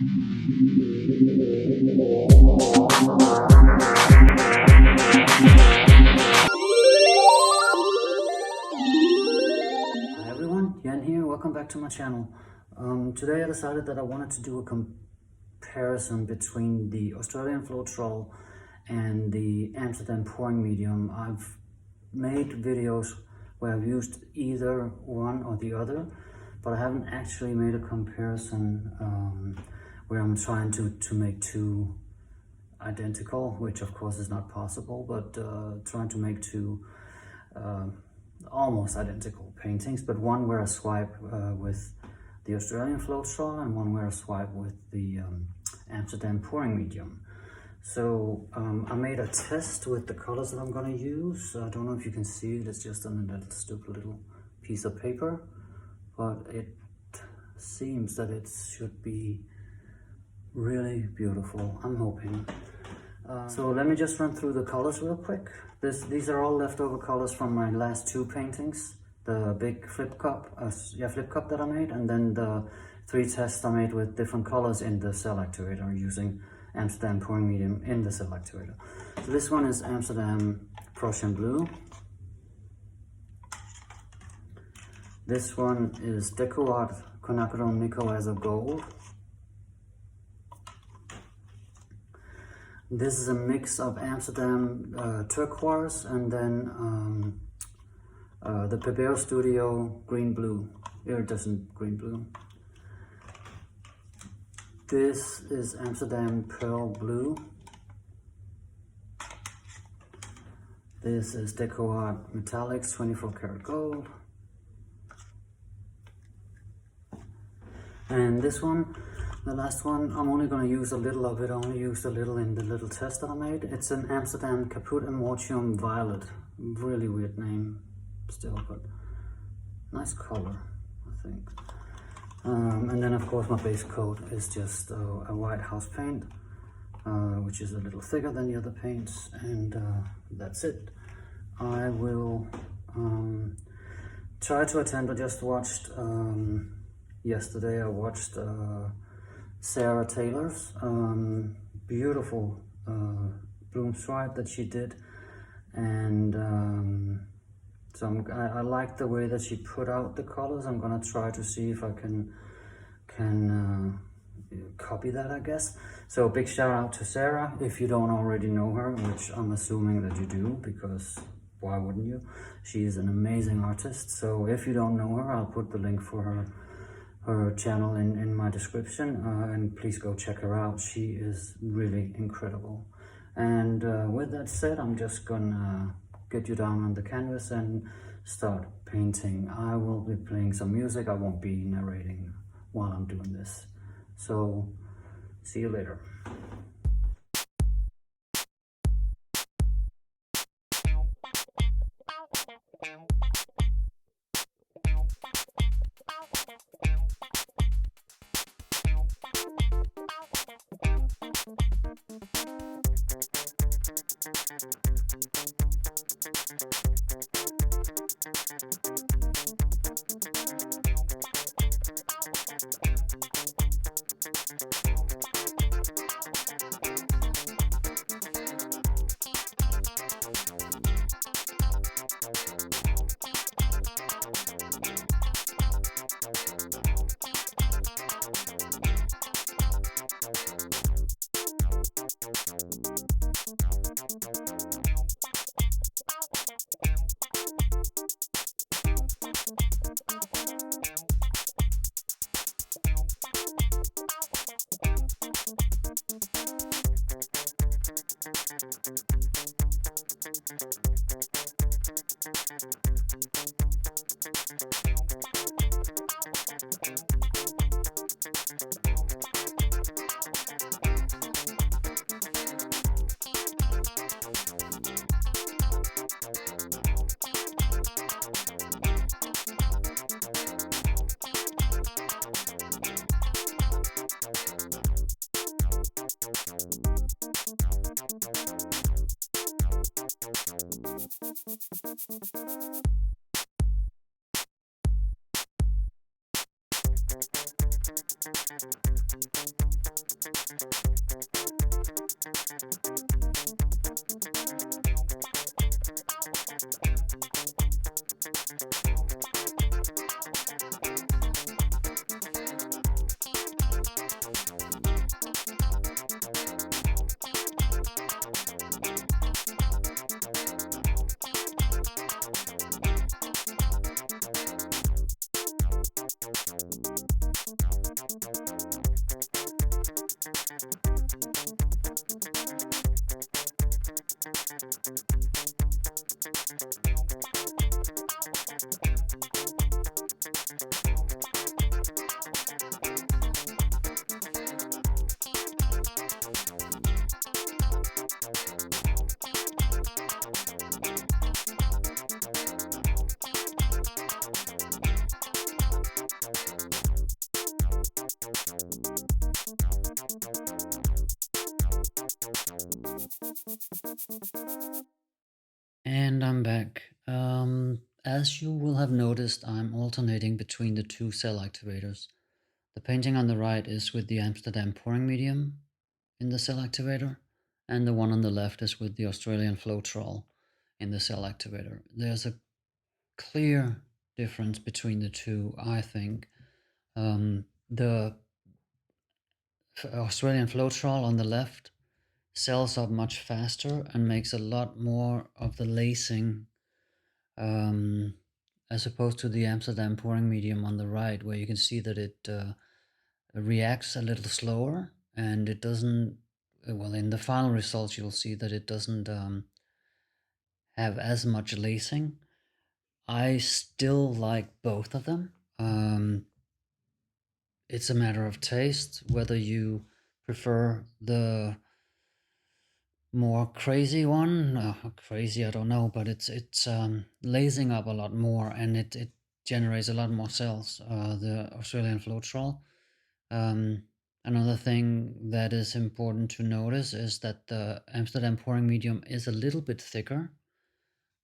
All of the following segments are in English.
Welcome back to my channel. Today I decided that I wanted to do a comparison between the Australian Floetrol and the Amsterdam Pouring Medium. I've made videos where I've used either one or the other, but I haven't actually made a comparison where I'm trying to make two identical, which of course is not possible, but trying to make two almost identical paintings, but one where I swipe with the Australian Floetrol and one where I swipe with the Amsterdam Pouring Medium. So I made a test with the colors that I'm going to use. I don't know if you can see it, it's just on a little stupid little piece of paper, but it seems that it should be really beautiful, I'm hoping. So let me just run through the colors real quick. These are all leftover colors from my last two paintings. The big flip cup that I made, and then the 3 tests I made with different colors in the Cell Activator using Amsterdam Pouring Medium in the Cell Activator. So this one is Amsterdam Prussian Blue. This one is Deco Art Quinacridone Nickel as a Gold. This is a mix of Amsterdam turquoise and then the Pebeo Studio green blue, iridescent green blue. This is Amsterdam Pearl Blue. This is Deco Art Metallics 24 karat gold. And this one, the last one, I'm only going to use a little of it. I only used a little in the little test that I made. It's an Amsterdam Caput Immortium Violet. Really weird name still, but nice color, I think. And then of course my base coat is just a white house paint, which is a little thicker than the other paints, and that's it. I will try to attend. I just watched, yesterday I watched Sarah Taylor's beautiful bloom swipe that she did, and so I like the way that she put out the colors. I'm gonna try to see if I can copy that, I guess. So big shout out to Sarah. If you don't already know her, which I'm assuming that you do, because why wouldn't you? She is an amazing artist. So if you don't know her, I'll put the link for her channel in my description, and please go check her out. She is really incredible. And with that said, I'm just gonna get you down on the canvas and start painting. I will be playing some music. I won't be narrating while I'm doing this. So see you later. And I'm back. As you will have noticed, I'm alternating between the two cell activators. The painting on the right is with the Amsterdam Pouring Medium in the cell activator, and the one on the left is with the Australian Floetrol in the cell activator. There's a clear difference between the two, I think. The Australian Floetrol on the left cells up much faster and makes a lot more of the lacing, as opposed to the Amsterdam Pouring Medium on the right, where you can see that it reacts a little slower, and it doesn't, well, in the final results you'll see that it doesn't have as much lacing. I still like both of them. It's a matter of taste, whether you prefer the more crazy one. Crazy, I don't know, but it's lacing up a lot more, and it generates a lot more cells, the Australian Floetrol. Another thing that is important to notice is that the Amsterdam Pouring Medium is a little bit thicker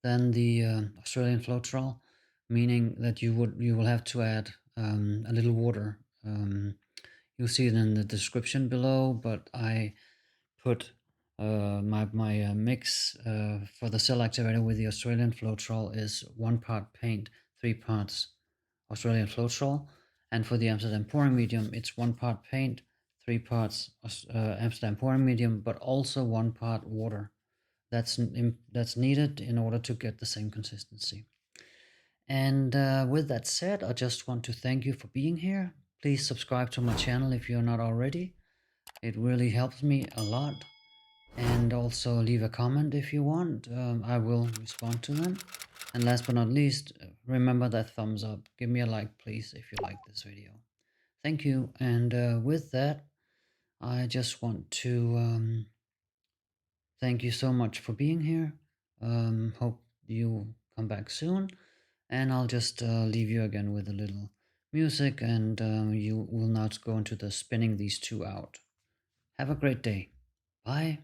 than the Australian Floetrol, meaning that you will have to add a little water. You'll see it in the description below, but I put my mix for the cell activator with the Australian Floetrol is 1 part paint, 3 parts Australian Floetrol, and for the Amsterdam Pouring Medium it's 1 part paint, 3 parts Amsterdam Pouring Medium, but also 1 part water. That's needed in order to get the same consistency. And with that said, I just want to thank you for being here. Please subscribe to my channel if you're not already. It really helps me a lot. And also leave a comment if you want. I will respond to them. And last but not least, remember that thumbs up. Give me a like, please, if you like this video. Thank you. And with that, I just want to thank you so much for being here. Hope you come back soon. And I'll just leave you again with a little music, and you will now go into the spinning these two out. Have a great day. Bye.